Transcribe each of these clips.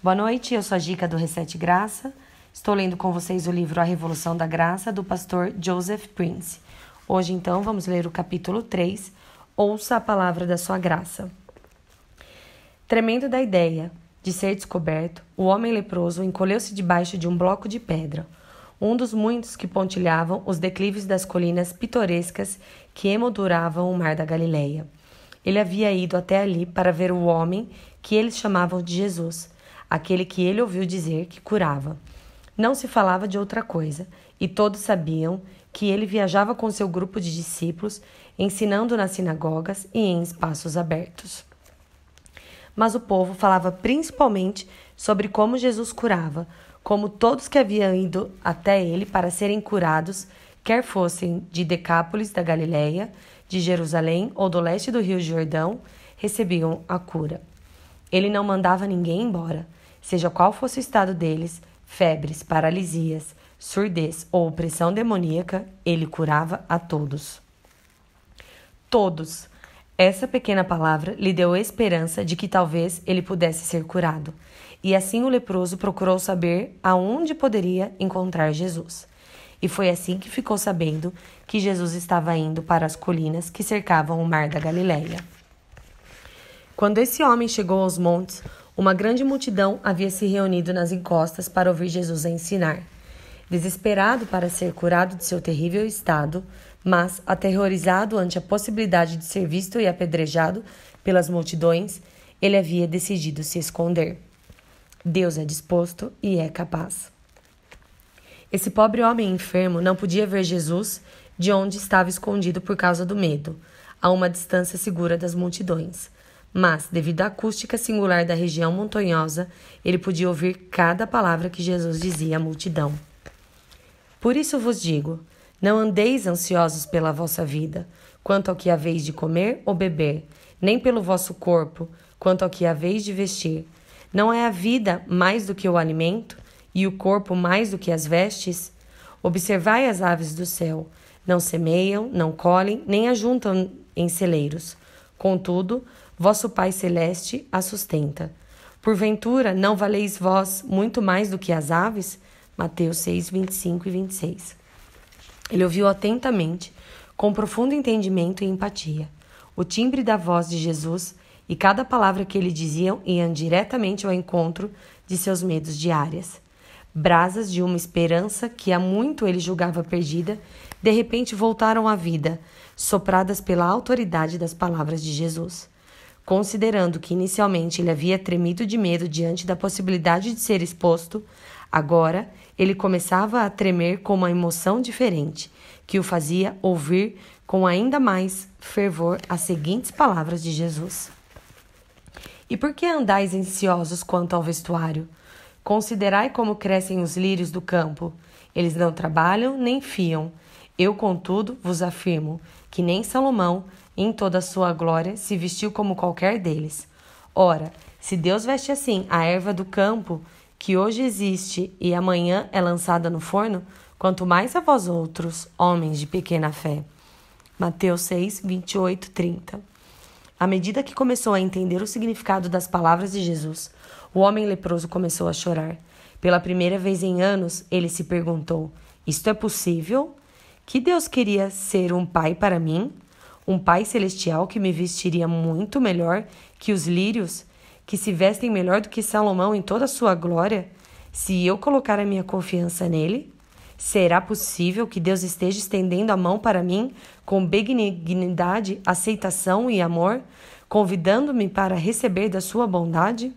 Boa noite, eu sou a Gica do Reset Graça. Estou lendo com vocês o livro A Revolução da Graça, do pastor Joseph Prince. Hoje, então, vamos ler o capítulo 3, Ouça a Palavra da Sua Graça. Tremendo da ideia de ser descoberto, o homem leproso encolheu-se debaixo de um bloco de pedra, um dos muitos que pontilhavam os declives das colinas pitorescas que emolduravam o mar da Galileia. Ele havia ido até ali para ver o homem que eles chamavam de Jesus, aquele que ele ouviu dizer que curava. Não se falava de outra coisa, e todos sabiam que ele viajava com seu grupo de discípulos, ensinando nas sinagogas e em espaços abertos. Mas o povo falava principalmente sobre como Jesus curava, como todos que haviam ido até ele para serem curados, quer fossem de Decápolis da Galileia, de Jerusalém ou do leste do Rio Jordão, recebiam a cura. Ele não mandava ninguém embora, seja qual fosse o estado deles, febres, paralisias, surdez ou opressão demoníaca, ele curava a todos. Todos. Essa pequena palavra lhe deu esperança de que talvez ele pudesse ser curado. E assim o leproso procurou saber aonde poderia encontrar Jesus. E foi assim que ficou sabendo que Jesus estava indo para as colinas que cercavam o mar da Galileia. Quando esse homem chegou aos montes, uma grande multidão havia se reunido nas encostas para ouvir Jesus ensinar. Desesperado para ser curado de seu terrível estado, mas aterrorizado ante a possibilidade de ser visto e apedrejado pelas multidões, ele havia decidido se esconder. Deus é disposto e é capaz. Esse pobre homem enfermo não podia ver Jesus de onde estava escondido por causa do medo, a uma distância segura das multidões. Mas, devido à acústica singular da região montanhosa, ele podia ouvir cada palavra que Jesus dizia à multidão. Por isso vos digo, não andeis ansiosos pela vossa vida, quanto ao que haveis de comer ou beber, nem pelo vosso corpo, quanto ao que haveis de vestir. Não é a vida mais do que o alimento, e o corpo mais do que as vestes? Observai as aves do céu, não semeiam, não colhem, nem ajuntam em celeiros. Contudo, vosso Pai Celeste a sustenta. Porventura, não valeis vós muito mais do que as aves? Mateus 6, 25 e 26. Ele ouviu atentamente, com profundo entendimento e empatia. O timbre da voz de Jesus e cada palavra que ele dizia iam diretamente ao encontro de seus medos diários. Brasas de uma esperança que há muito ele julgava perdida, de repente voltaram à vida, sopradas pela autoridade das palavras de Jesus. Considerando que inicialmente ele havia tremido de medo diante da possibilidade de ser exposto, agora ele começava a tremer com uma emoção diferente, que o fazia ouvir com ainda mais fervor as seguintes palavras de Jesus. E por que andais ansiosos quanto ao vestuário? Considerai como crescem os lírios do campo. Eles não trabalham nem fiam. Eu, contudo, vos afirmo que nem Salomão, em toda a sua glória, se vestiu como qualquer deles. Ora, se Deus veste assim a erva do campo, que hoje existe e amanhã é lançada no forno, quanto mais a vós outros, homens de pequena fé. Mateus 6, 28, 30. À medida que começou a entender o significado das palavras de Jesus, o homem leproso começou a chorar. Pela primeira vez em anos, ele se perguntou: isto é possível? Que Deus queria ser um pai para mim? Um pai celestial que me vestiria muito melhor que os lírios, que se vestem melhor do que Salomão em toda a sua glória? Se eu colocar a minha confiança nele, será possível que Deus esteja estendendo a mão para mim com benignidade, aceitação e amor, convidando-me para receber da sua bondade?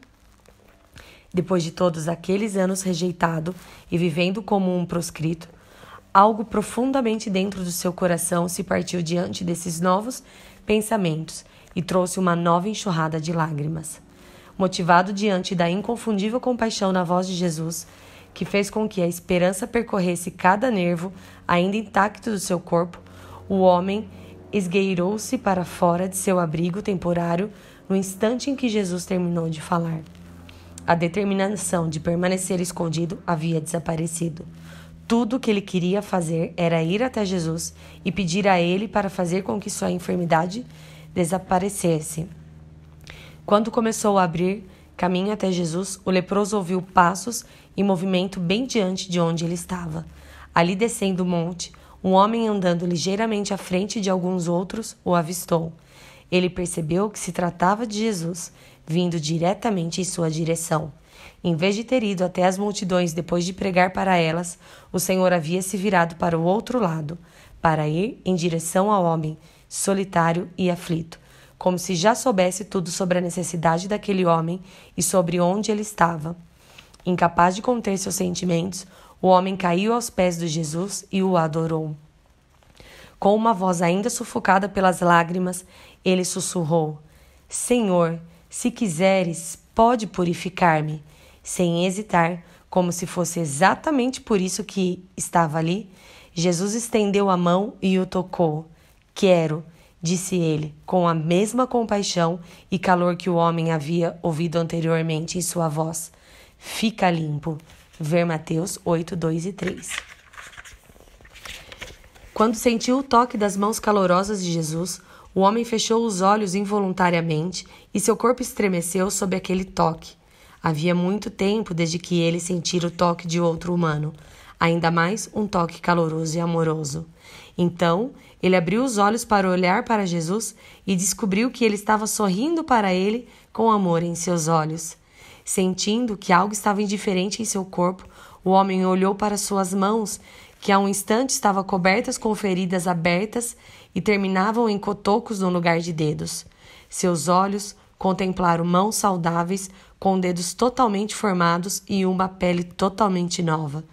Depois de todos aqueles anos rejeitado e vivendo como um proscrito, algo profundamente dentro do seu coração se partiu diante desses novos pensamentos e trouxe uma nova enxurrada de lágrimas. Motivado diante da inconfundível compaixão na voz de Jesus, que fez com que a esperança percorresse cada nervo ainda intacto do seu corpo, o homem esgueirou-se para fora de seu abrigo temporário no instante em que Jesus terminou de falar. A determinação de permanecer escondido havia desaparecido. Tudo o que ele queria fazer era ir até Jesus e pedir a ele para fazer com que sua enfermidade desaparecesse. Quando começou a abrir Caminho até Jesus, o leproso ouviu passos e movimento bem diante de onde ele estava. Ali descendo o monte, um homem andando ligeiramente à frente de alguns outros o avistou. Ele percebeu que se tratava de Jesus, vindo diretamente em sua direção. Em vez de ter ido até as multidões depois de pregar para elas, o Senhor havia se virado para o outro lado, para ir em direção ao homem, solitário e aflito, como se já soubesse tudo sobre a necessidade daquele homem e sobre onde ele estava. Incapaz de conter seus sentimentos, o homem caiu aos pés de Jesus e o adorou. Com uma voz ainda sufocada pelas lágrimas, ele sussurrou: Senhor, se quiseres, pode purificar-me. Sem hesitar, como se fosse exatamente por isso que estava ali, Jesus estendeu a mão e o tocou. Quero, disse ele, com a mesma compaixão e calor que o homem havia ouvido anteriormente em sua voz. Fica limpo. Ver Mateus 8, 2 e 3. Quando sentiu o toque das mãos calorosas de Jesus, o homem fechou os olhos involuntariamente e seu corpo estremeceu sob aquele toque. Havia muito tempo desde que ele sentira o toque de outro humano, ainda mais um toque caloroso e amoroso. Então, ele abriu os olhos para olhar para Jesus e descobriu que ele estava sorrindo para ele com amor em seus olhos. Sentindo que algo estava indiferente em seu corpo, o homem olhou para suas mãos, que há um instante estavam cobertas com feridas abertas e terminavam em cotocos no lugar de dedos. Seus olhos contemplaram mãos saudáveis, com dedos totalmente formados e uma pele totalmente nova.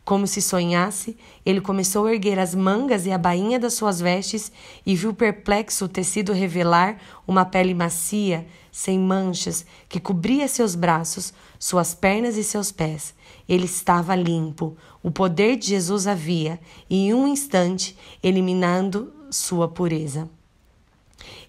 Como se sonhasse, ele começou a erguer as mangas e a bainha das suas vestes e viu perplexo o tecido revelar uma pele macia, sem manchas, que cobria seus braços, suas pernas e seus pés. Ele estava limpo. O poder de Jesus havia, em um instante, eliminando sua pureza.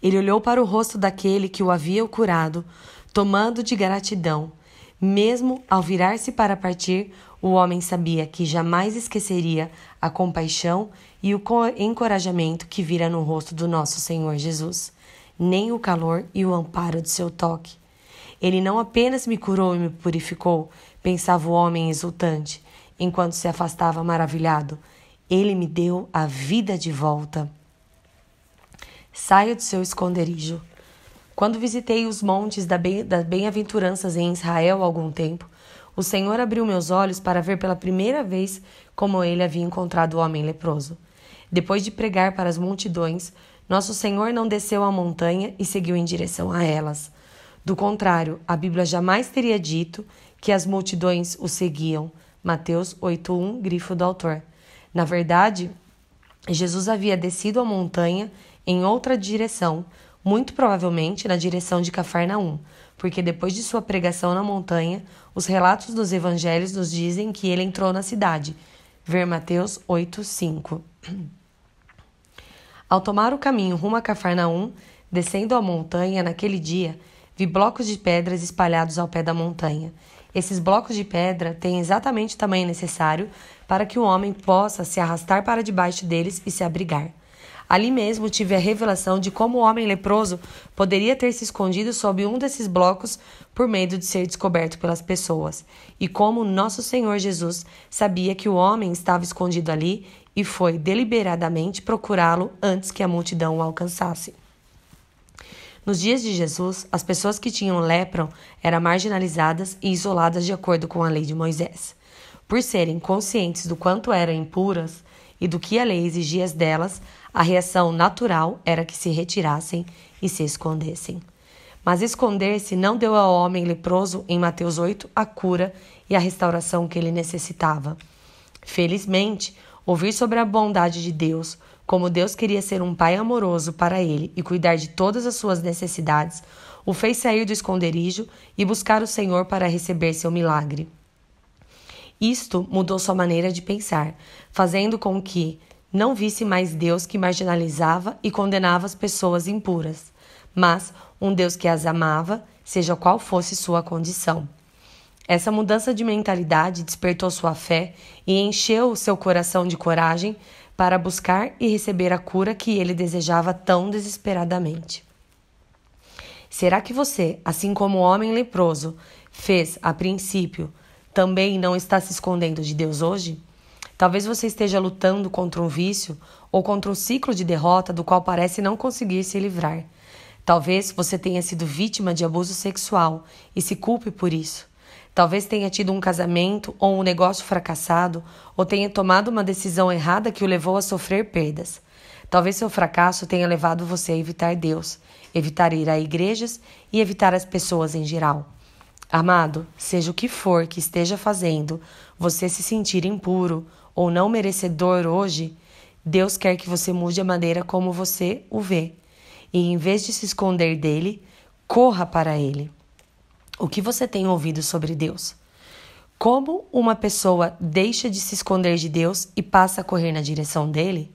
Ele olhou para o rosto daquele que o havia curado, tomando de gratidão. Mesmo ao virar-se para partir, o homem sabia que jamais esqueceria a compaixão e o encorajamento que vira no rosto do nosso Senhor Jesus, nem o calor e o amparo de seu toque. Ele não apenas me curou e me purificou, pensava o homem exultante, enquanto se afastava maravilhado. Ele me deu a vida de volta. Saia do seu esconderijo. Quando visitei os montes das bem-aventuranças em Israel há algum tempo, o Senhor abriu meus olhos para ver pela primeira vez como ele havia encontrado o homem leproso. Depois de pregar para as multidões, nosso Senhor não desceu a montanha e seguiu em direção a elas. Do contrário, a Bíblia jamais teria dito que as multidões o seguiam. Mateus 8:1, grifo do autor. Na verdade, Jesus havia descido a montanha em outra direção, muito provavelmente na direção de Cafarnaum, porque depois de sua pregação na montanha, os relatos dos evangelhos nos dizem que ele entrou na cidade. Ver Mateus 8:5. Ao tomar o caminho rumo a Cafarnaum, descendo a montanha naquele dia, vi blocos de pedras espalhados ao pé da montanha. Esses blocos de pedra têm exatamente o tamanho necessário para que o homem possa se arrastar para debaixo deles e se abrigar. Ali mesmo tive a revelação de como o homem leproso poderia ter se escondido sob um desses blocos por medo de ser descoberto pelas pessoas, e como nosso Senhor Jesus sabia que o homem estava escondido ali e foi deliberadamente procurá-lo antes que a multidão o alcançasse. Nos dias de Jesus, as pessoas que tinham lepra eram marginalizadas e isoladas de acordo com a lei de Moisés. Por serem conscientes do quanto eram impuras e do que a lei exigia delas, a reação natural era que se retirassem e se escondessem. Mas esconder-se não deu ao homem leproso, em Mateus 8, a cura e a restauração que ele necessitava. Felizmente, ouvir sobre a bondade de Deus, como Deus queria ser um pai amoroso para ele e cuidar de todas as suas necessidades, o fez sair do esconderijo e buscar o Senhor para receber seu milagre. Isto mudou sua maneira de pensar, fazendo com que não visse mais Deus que marginalizava e condenava as pessoas impuras, mas um Deus que as amava, seja qual fosse sua condição. Essa mudança de mentalidade despertou sua fé e encheu seu coração de coragem para buscar e receber a cura que ele desejava tão desesperadamente. Será que você, assim como o homem leproso, fez a princípio, também não está se escondendo de Deus hoje? Talvez você esteja lutando contra um vício ou contra um ciclo de derrota do qual parece não conseguir se livrar. Talvez você tenha sido vítima de abuso sexual e se culpe por isso. Talvez tenha tido um casamento ou um negócio fracassado ou tenha tomado uma decisão errada que o levou a sofrer perdas. Talvez seu fracasso tenha levado você a evitar Deus, evitar ir a igrejas e evitar as pessoas em geral. Amado, seja o que for que esteja fazendo você se sentir impuro ou não merecedor hoje, Deus quer que você mude a maneira como você o vê. E em vez de se esconder dele, corra para ele. O que você tem ouvido sobre Deus? Como uma pessoa deixa de se esconder de Deus e passa a correr na direção dele?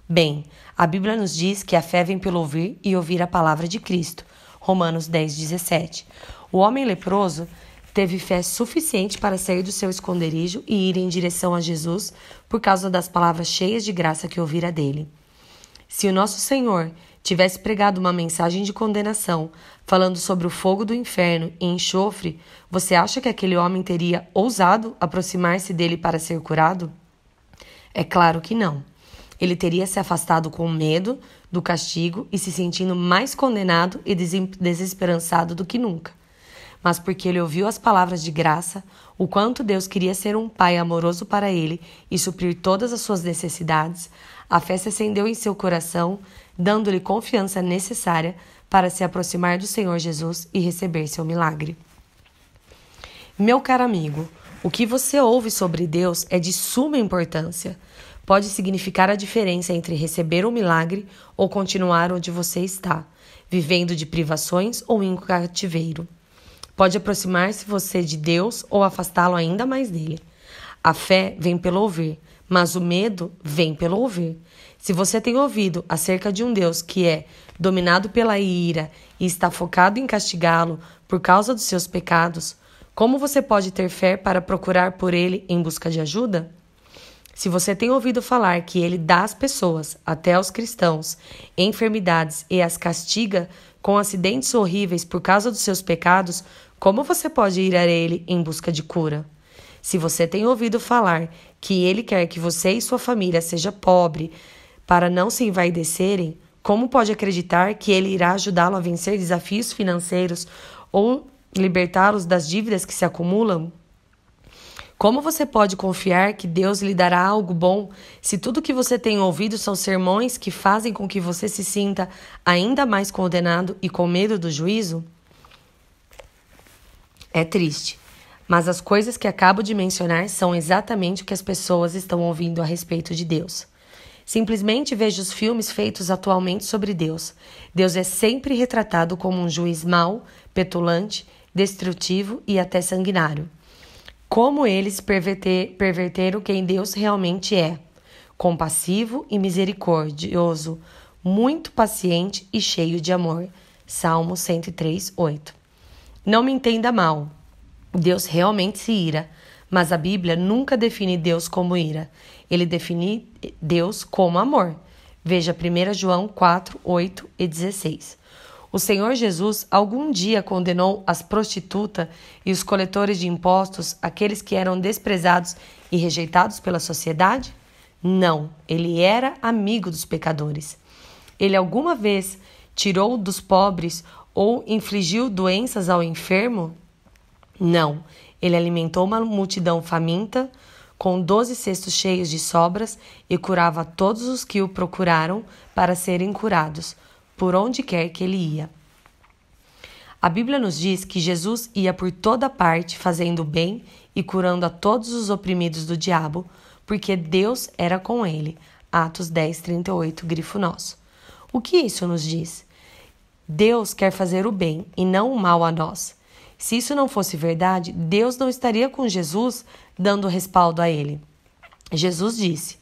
Bem, a Bíblia nos diz que a fé vem pelo ouvir e ouvir a palavra de Cristo. Romanos 10:17. O homem leproso teve fé suficiente para sair do seu esconderijo e ir em direção a Jesus por causa das palavras cheias de graça que ouvira dele. Se o nosso Senhor tivesse pregado uma mensagem de condenação, falando sobre o fogo do inferno e enxofre, você acha que aquele homem teria ousado aproximar-se dele para ser curado? É claro que não. Ele teria se afastado com medo do castigo e se sentindo mais condenado e desesperançado do que nunca. Mas porque ele ouviu as palavras de graça, o quanto Deus queria ser um pai amoroso para ele e suprir todas as suas necessidades, a fé se acendeu em seu coração, dando-lhe confiança necessária para se aproximar do Senhor Jesus e receber seu milagre. Meu caro amigo, o que você ouve sobre Deus é de suma importância. Pode significar a diferença entre receber um milagre ou continuar onde você está, vivendo de privações ou em cativeiro. Pode aproximar-se você de Deus ou afastá-lo ainda mais dele. A fé vem pelo ouvir, mas o medo vem pelo ouvir. Se você tem ouvido acerca de um Deus que é dominado pela ira e está focado em castigá-lo por causa dos seus pecados, como você pode ter fé para procurar por ele em busca de ajuda? Se você tem ouvido falar que ele dá às pessoas, até aos cristãos, enfermidades e as castiga com acidentes horríveis por causa dos seus pecados, como você pode ir a ele em busca de cura? Se você tem ouvido falar que ele quer que você e sua família seja pobre para não se envaidecerem, como pode acreditar que ele irá ajudá-lo a vencer desafios financeiros ou libertá-los das dívidas que se acumulam? Como você pode confiar que Deus lhe dará algo bom se tudo que você tem ouvido são sermões que fazem com que você se sinta ainda mais condenado e com medo do juízo? É triste, mas as coisas que acabo de mencionar são exatamente o que as pessoas estão ouvindo a respeito de Deus. Simplesmente veja os filmes feitos atualmente sobre Deus. Deus é sempre retratado como um juiz mau, petulante, destrutivo e até sanguinário. Como eles perverteram quem Deus realmente é: compassivo e misericordioso, muito paciente e cheio de amor. Salmo 103:8. Não me entenda mal. Deus realmente se ira, mas a Bíblia nunca define Deus como ira. Ele define Deus como amor. Veja 1 João 4:8 e 16. O Senhor Jesus algum dia condenou as prostitutas e os coletores de impostos, aqueles que eram desprezados e rejeitados pela sociedade? Não, ele era amigo dos pecadores. Ele alguma vez tirou dos pobres ou infligiu doenças ao enfermo? Não, ele alimentou uma multidão faminta com 12 cestos cheios de sobras e curava todos os que o procuraram para serem curados, por onde quer que ele ia. A Bíblia nos diz que Jesus ia por toda parte fazendo o bem e curando a todos os oprimidos do diabo, porque Deus era com ele. Atos 10:38, grifo nosso. O que isso nos diz? Deus quer fazer o bem e não o mal a nós. Se isso não fosse verdade, Deus não estaria com Jesus dando respaldo a ele. Jesus disse: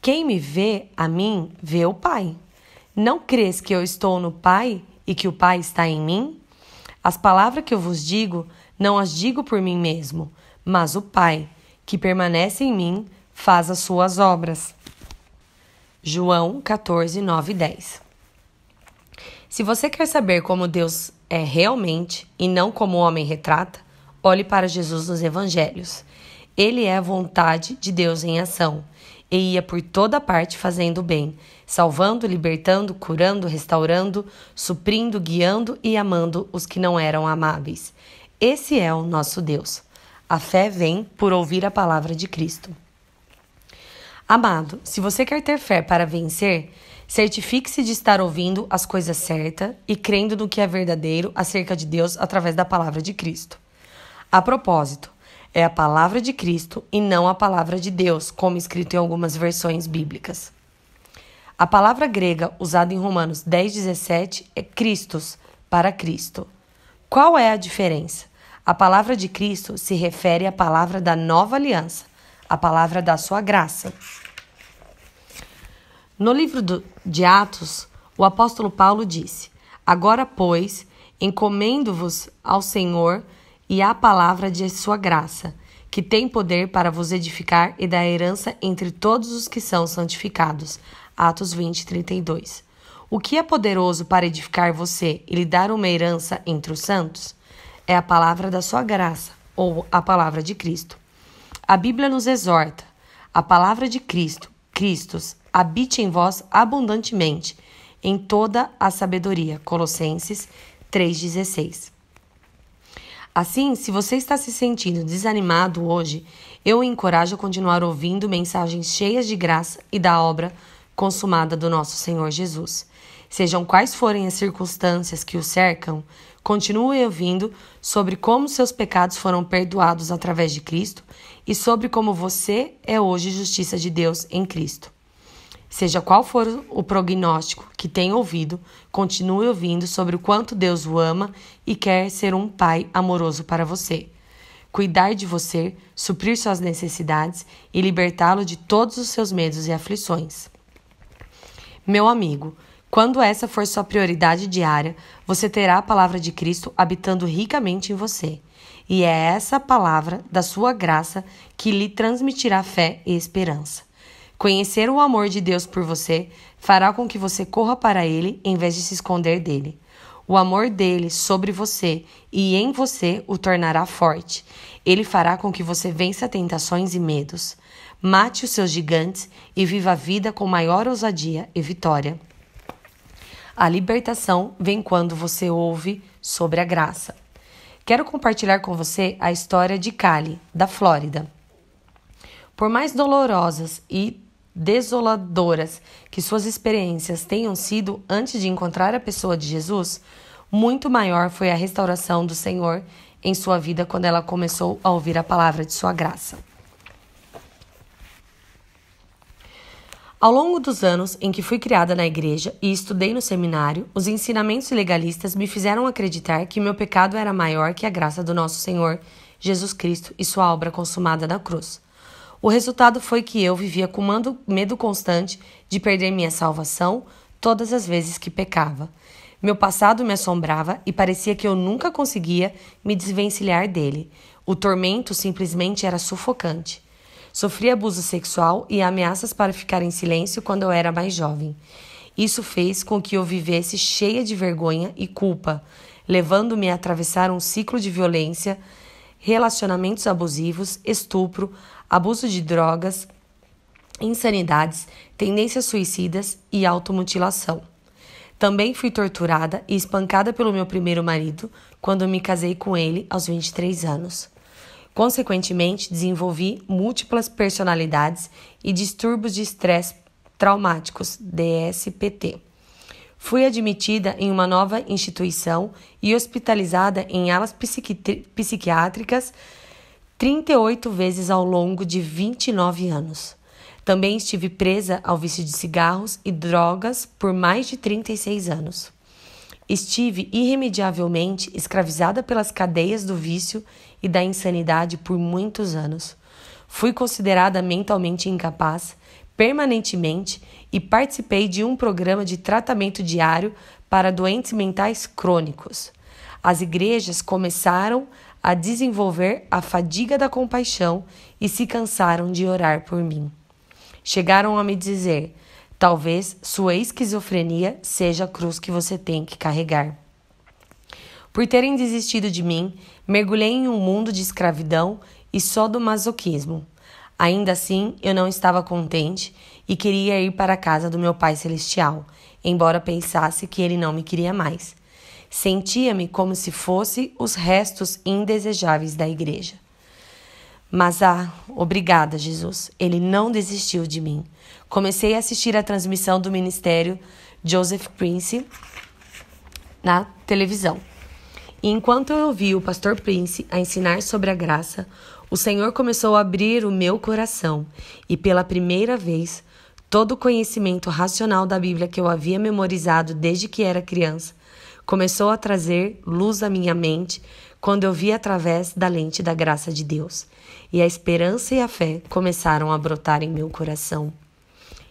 "Quem me vê a mim, vê o Pai. Não crês que eu estou no Pai e que o Pai está em mim? As palavras que eu vos digo, não as digo por mim mesmo, mas o Pai, que permanece em mim, faz as suas obras." João 14:9 e 10. Se você quer saber como Deus é realmente, e não como o homem retrata, olhe para Jesus nos evangelhos. Ele é a vontade de Deus em ação, e ia por toda parte fazendo o bem, salvando, libertando, curando, restaurando, suprindo, guiando e amando os que não eram amáveis. Esse é o nosso Deus. A fé vem por ouvir a palavra de Cristo. Amado, se você quer ter fé para vencer, certifique-se de estar ouvindo as coisas certas e crendo no que é verdadeiro acerca de Deus através da palavra de Cristo. A propósito, é a palavra de Cristo e não a palavra de Deus, como escrito em algumas versões bíblicas. A palavra grega usada em Romanos 10:17 é Christos, para Cristo. Qual é a diferença? A palavra de Cristo se refere à palavra da nova aliança, a palavra da sua graça. No livro de Atos, o apóstolo Paulo disse: Agora, pois, encomendo-vos ao Senhor e à palavra de sua graça, que tem poder para vos edificar e dar herança entre todos os que são santificados. Atos 20:32. O que é poderoso para edificar você e lhe dar uma herança entre os santos? É a palavra da sua graça, ou a palavra de Cristo. A Bíblia nos exorta: a palavra de Cristo, Christos, habite em vós abundantemente, em toda a sabedoria. Colossenses 3:16. Assim, se você está se sentindo desanimado hoje, eu o encorajo a continuar ouvindo mensagens cheias de graça e da obra consumada do nosso Senhor Jesus. Sejam quais forem as circunstâncias que o cercam, continue ouvindo sobre como seus pecados foram perdoados através de Cristo e sobre como você é hoje justiça de Deus em Cristo. Seja qual for o prognóstico que tenha ouvido, continue ouvindo sobre o quanto Deus o ama e quer ser um pai amoroso para você, cuidar de você, suprir suas necessidades e libertá-lo de todos os seus medos e aflições. Meu amigo, quando essa for sua prioridade diária, você terá a palavra de Cristo habitando ricamente em você. E é essa palavra da sua graça que lhe transmitirá fé e esperança. Conhecer o amor de Deus por você fará com que você corra para Ele em vez de se esconder dele. O amor dele sobre você e em você o tornará forte. Ele fará com que você vença tentações e medos. Mate os seus gigantes e viva a vida com maior ousadia e vitória. A libertação vem quando você ouve sobre a graça. Quero compartilhar com você a história de Cali, da Flórida. Por mais dolorosas e desoladoras que suas experiências tenham sido antes de encontrar a pessoa de Jesus, muito maior foi a restauração do Senhor em sua vida quando ela começou a ouvir a palavra de sua graça. Ao longo dos anos em que fui criada na igreja e estudei no seminário, os ensinamentos legalistas me fizeram acreditar que meu pecado era maior que a graça do nosso Senhor Jesus Cristo e sua obra consumada na cruz. O resultado foi que eu vivia com medo constante de perder minha salvação todas as vezes que pecava. Meu passado me assombrava e parecia que eu nunca conseguia me desvencilhar dele. O tormento simplesmente era sufocante. Sofri abuso sexual e ameaças para ficar em silêncio quando eu era mais jovem. Isso fez com que eu vivesse cheia de vergonha e culpa, levando-me a atravessar um ciclo de violência, relacionamentos abusivos, estupro, abuso de drogas, insanidades, tendências suicidas e automutilação. Também fui torturada e espancada pelo meu primeiro marido quando me casei com ele aos 23 anos. Consequentemente, desenvolvi múltiplas personalidades e distúrbios de estresse traumáticos, DSPT. Fui admitida em uma nova instituição e hospitalizada em alas psiquiátricas 38 vezes ao longo de 29 anos. Também estive presa ao vício de cigarros e drogas por mais de 36 anos. Estive irremediavelmente escravizada pelas cadeias do vício e da insanidade por muitos anos. Fui considerada mentalmente incapaz permanentemente e participei de um programa de tratamento diário para doentes mentais crônicos. As igrejas começaram a desenvolver a fadiga da compaixão e se cansaram de orar por mim. Chegaram a me dizer: talvez sua esquizofrenia seja a cruz que você tem que carregar. Por terem desistido de mim, mergulhei em um mundo de escravidão e sadomasoquismo. Ainda assim, eu não estava contente e queria ir para a casa do meu Pai Celestial, embora pensasse que ele não me queria mais. Sentia-me como se fosse os restos indesejáveis da igreja. Mas, obrigada, Jesus. Ele não desistiu de mim. Comecei a assistir a transmissão do ministério Joseph Prince na televisão. E enquanto eu ouvi o pastor Prince a ensinar sobre a graça, o Senhor começou a abrir o meu coração e, pela primeira vez, todo o conhecimento racional da Bíblia que eu havia memorizado desde que era criança começou a trazer luz à minha mente quando eu vi através da lente da graça de Deus. E a esperança e a fé começaram a brotar em meu coração.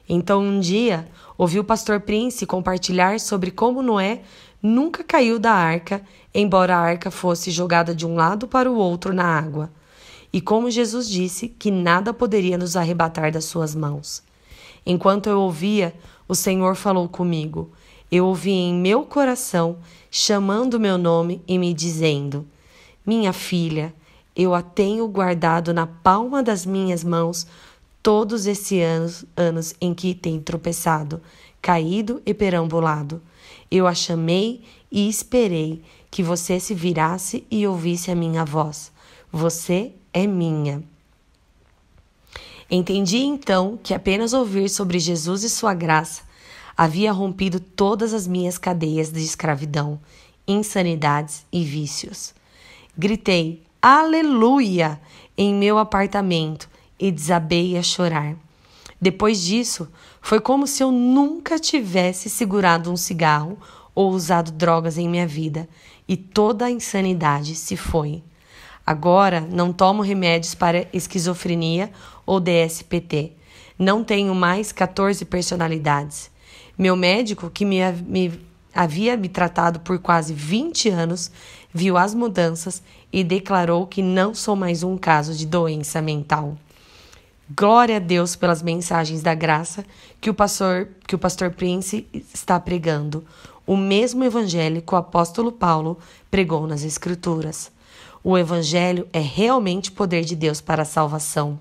Então, um dia, ouvi o pastor Prince compartilhar sobre como Noé nunca caiu da arca, embora a arca fosse jogada de um lado para o outro na água. E como Jesus disse que nada poderia nos arrebatar das suas mãos. Enquanto eu ouvia, o Senhor falou comigo. Eu ouvi em meu coração, chamando meu nome e me dizendo: minha filha, eu a tenho guardado na palma das minhas mãos todos esses anos em que tem tropeçado, caído e perambulado. Eu a chamei e esperei que você se virasse e ouvisse a minha voz. Você é minha. Entendi então que apenas ouvir sobre Jesus e sua graça havia rompido todas as minhas cadeias de escravidão, insanidades e vícios. Gritei, aleluia, em meu apartamento e desabei a chorar. Depois disso, foi como se eu nunca tivesse segurado um cigarro ou usado drogas em minha vida e toda a insanidade se foi. Agora não tomo remédios para esquizofrenia ou DSPT. Não tenho mais 14 personalidades. Meu médico, que havia me tratado por quase 20 anos, viu as mudanças e declarou que não sou mais um caso de doença mental. Glória a Deus pelas mensagens da graça que o pastor Prince está pregando. O mesmo evangelho que o apóstolo Paulo pregou nas Escrituras. O evangelho é realmente poder de Deus para a salvação.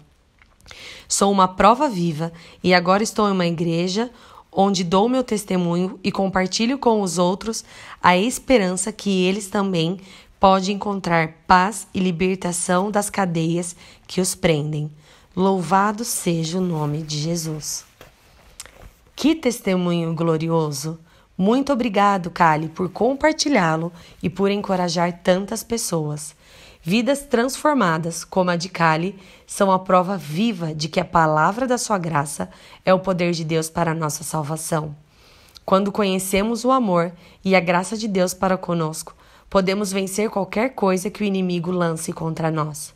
Sou uma prova viva e agora estou em uma igreja onde dou meu testemunho e compartilho com os outros a esperança que eles também podem encontrar paz e libertação das cadeias que os prendem. Louvado seja o nome de Jesus. Que testemunho glorioso! Muito obrigado, Kali, por compartilhá-lo e por encorajar tantas pessoas. Vidas transformadas, como a de Kali, são a prova viva de que a palavra da sua graça é o poder de Deus para a nossa salvação. Quando conhecemos o amor e a graça de Deus para conosco, podemos vencer qualquer coisa que o inimigo lance contra nós.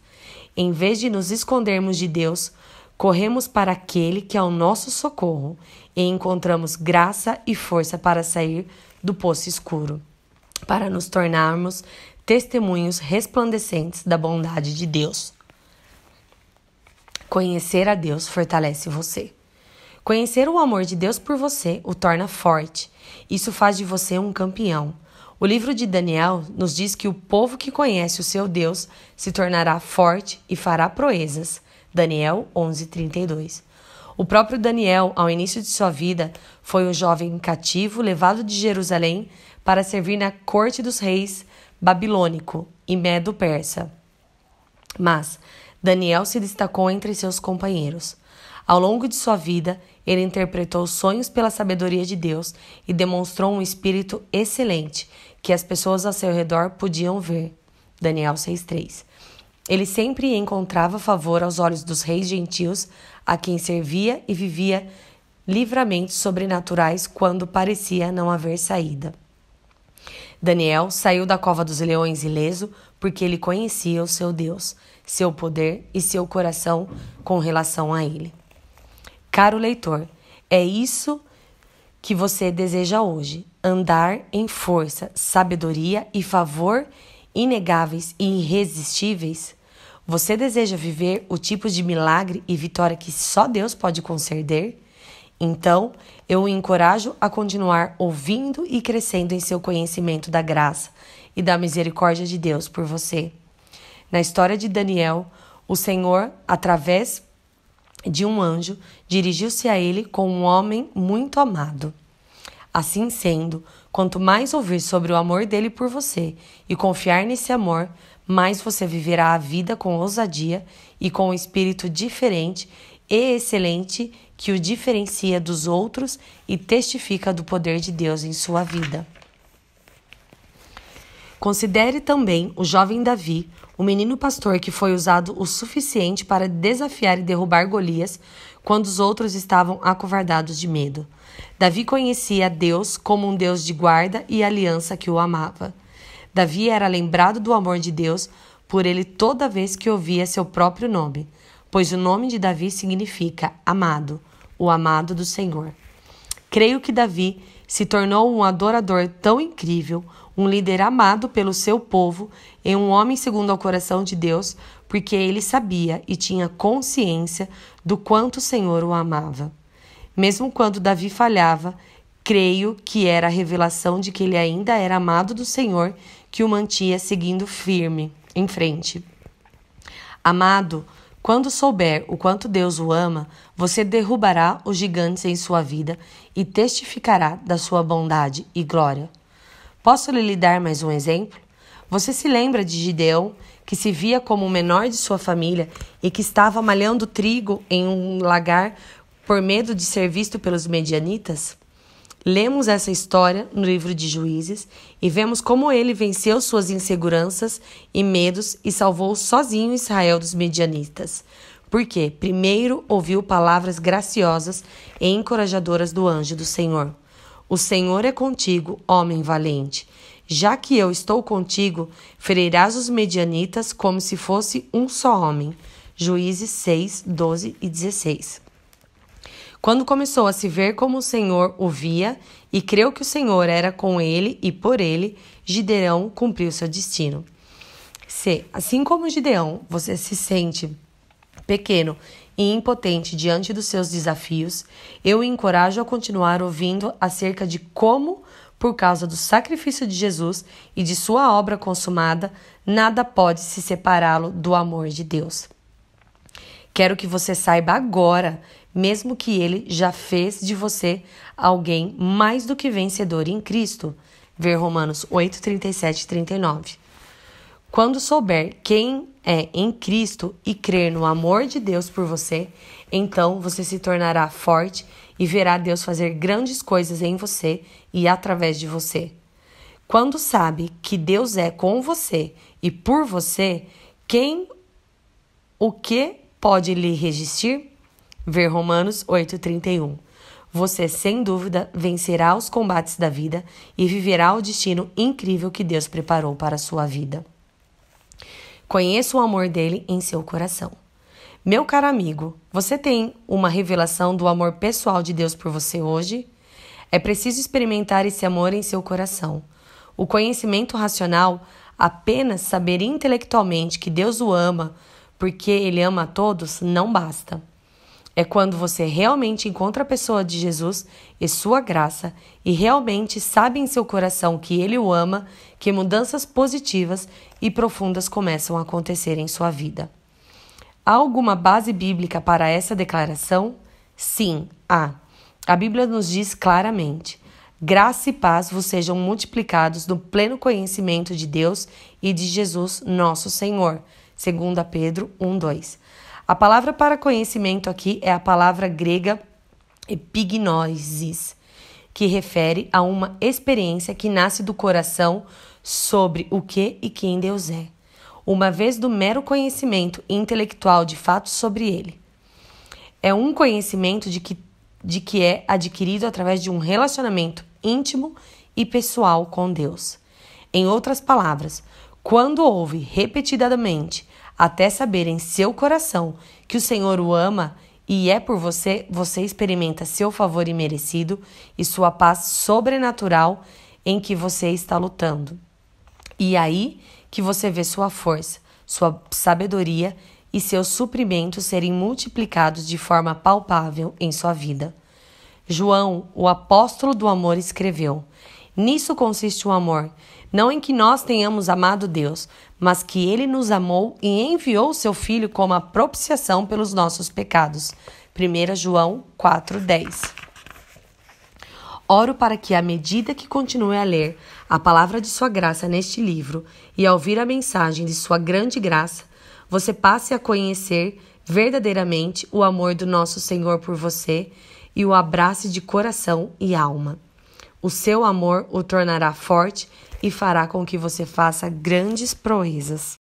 Em vez de nos escondermos de Deus, corremos para aquele que é o nosso socorro e encontramos graça e força para sair do poço escuro, para nos tornarmos testemunhos resplandecentes da bondade de Deus. Conhecer a Deus fortalece você. Conhecer o amor de Deus por você o torna forte. Isso faz de você um campeão. O livro de Daniel nos diz que o povo que conhece o seu Deus se tornará forte e fará proezas. Daniel 11:32. O próprio Daniel, ao início de sua vida, foi o jovem cativo levado de Jerusalém para servir na corte dos reis babilônico e medo-persa. Mas Daniel se destacou entre seus companheiros. Ao longo de sua vida, ele interpretou sonhos pela sabedoria de Deus e demonstrou um espírito excelente que as pessoas ao seu redor podiam ver. Daniel 6:3. Ele sempre encontrava favor aos olhos dos reis gentios a quem servia e vivia livramentos sobrenaturais quando parecia não haver saída. Daniel saiu da cova dos leões ileso porque ele conhecia o seu Deus, seu poder e seu coração com relação a ele. Caro leitor, é isso que você deseja hoje: andar em força, sabedoria e favor inegáveis e irresistíveis? Você deseja viver o tipo de milagre e vitória que só Deus pode conceder? Então, eu o encorajo a continuar ouvindo e crescendo em seu conhecimento da graça e da misericórdia de Deus por você. Na história de Daniel, o Senhor, através de um anjo, dirigiu-se a ele com um homem muito amado. Assim sendo, quanto mais ouvir sobre o amor dele por você e confiar nesse amor, mais você viverá a vida com ousadia e com um espírito diferente e excelente que o diferencia dos outros e testifica do poder de Deus em sua vida. Considere também o jovem Davi, o menino pastor que foi usado o suficiente para desafiar e derrubar Golias quando os outros estavam acovardados de medo. Davi conhecia Deus como um Deus de guarda e aliança que o amava. Davi era lembrado do amor de Deus por ele toda vez que ouvia seu próprio nome, pois o nome de Davi significa amado, o amado do Senhor. Creio que Davi se tornou um adorador tão incrível, um líder amado pelo seu povo e um homem segundo ao coração de Deus, porque ele sabia e tinha consciência do quanto o Senhor o amava. Mesmo quando Davi falhava, creio que era a revelação de que ele ainda era amado do Senhor que o mantinha seguindo firme em frente. Amado, quando souber o quanto Deus o ama, você derrubará os gigantes em sua vida e testificará da sua bondade e glória. Posso lhe dar mais um exemplo? Você se lembra de Gideão, que se via como o menor de sua família e que estava malhando trigo em um lagar por medo de ser visto pelos medianitas? Lemos essa história no livro de Juízes e vemos como ele venceu suas inseguranças e medos e salvou sozinho Israel dos medianitas. Porque primeiro ouviu palavras graciosas e encorajadoras do anjo do Senhor. O Senhor é contigo, homem valente. Já que eu estou contigo, ferirás os medianitas como se fosse um só homem. Juízes 6, 12 e 16. Quando começou a se ver como o Senhor o via e creu que o Senhor era com ele e por ele, Gideão cumpriu seu destino. Se, assim como Gideão, você se sente pequeno e impotente diante dos seus desafios, eu o encorajo a continuar ouvindo acerca de como, por causa do sacrifício de Jesus e de sua obra consumada, nada pode se separá-lo do amor de Deus. Quero que você saiba agora, mesmo que ele já fez de você alguém mais do que vencedor em Cristo. Ver Romanos 8, 37 e 39. Quando souber quem é em Cristo e crer no amor de Deus por você, então você se tornará forte e verá Deus fazer grandes coisas em você e através de você. Quando sabe que Deus é com você e por você, o que pode lhe resistir? Ver Romanos 8:31. Você, sem dúvida, vencerá os combates da vida e viverá o destino incrível que Deus preparou para a sua vida. Conheça o amor dele em seu coração. Meu caro amigo, você tem uma revelação do amor pessoal de Deus por você hoje? É preciso experimentar esse amor em seu coração. O conhecimento racional, apenas saber intelectualmente que Deus o ama porque ele ama a todos, não basta. É quando você realmente encontra a pessoa de Jesus e sua graça e realmente sabe em seu coração que ele o ama, que mudanças positivas e profundas começam a acontecer em sua vida. Há alguma base bíblica para essa declaração? Sim, há. A Bíblia nos diz claramente: graça e paz vos sejam multiplicados no pleno conhecimento de Deus e de Jesus, nosso Senhor. 2 Pedro 1:2. A palavra para conhecimento aqui é a palavra grega epignosis, que refere a uma experiência que nasce do coração sobre o que e quem Deus é, uma vez do mero conhecimento intelectual de fatos sobre ele. É um conhecimento de que é adquirido através de um relacionamento íntimo e pessoal com Deus. Em outras palavras, quando ouve repetidamente, até saber em seu coração que o Senhor o ama e é por você, você experimenta seu favor imerecido e sua paz sobrenatural em que você está lutando. E aí que você vê sua força, sua sabedoria e seus suprimentos serem multiplicados de forma palpável em sua vida. João, o apóstolo do amor, escreveu: Nisso consiste o amor, não em que nós tenhamos amado Deus, mas que Ele nos amou e enviou seu Filho como a propiciação pelos nossos pecados. 1 João 4:10. Oro para que, à medida que continue a ler a palavra de sua graça neste livro e a ouvir a mensagem de sua grande graça, você passe a conhecer verdadeiramente o amor do nosso Senhor por você e o abrace de coração e alma. O seu amor o tornará forte e fará com que você faça grandes proezas.